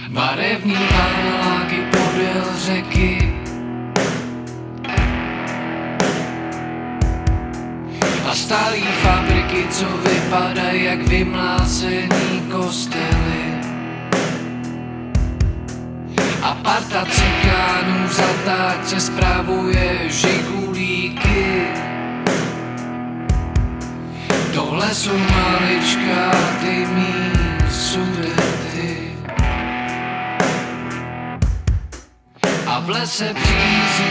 Barevný paneláky podél řeky a starý fabriky, co vypadají jak vymlácený kostely. A parta cikánů v zatáčce spravuje žigulíky. Tohle jsou maličká ty mý sudety. A v lese břízy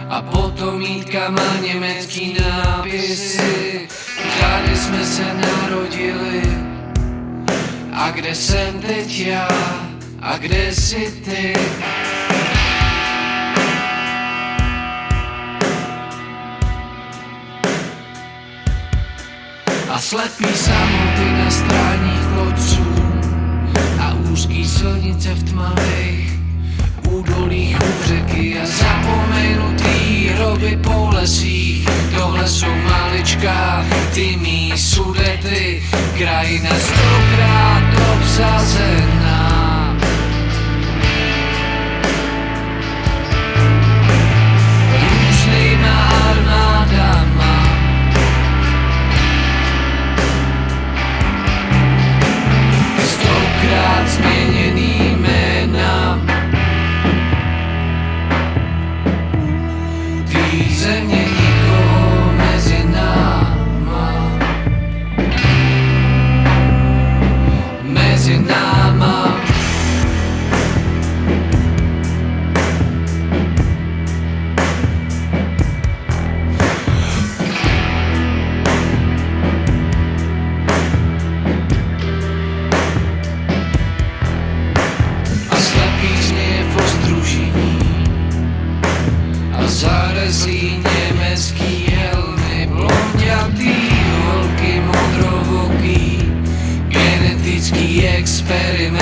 a potom jítkama německý nápisy. Tady jsme se narodili. A kde jsem teď já? A kde jsi ty? A slepý samoty na stráních chodců a úzký silnice v tmavých údolích u řeky a zapomenutý hroby po lesích. Tohle jsou maličká ty mý sudety, krajina stokrát obsazená. Různýma armádama, stokrát změněný jména. Tý země nikoho mezi náma, mezi náma. A slepý změje v Ostruží a zarezlý německý helmy, blondětý holky modrovoký, genetický experiment.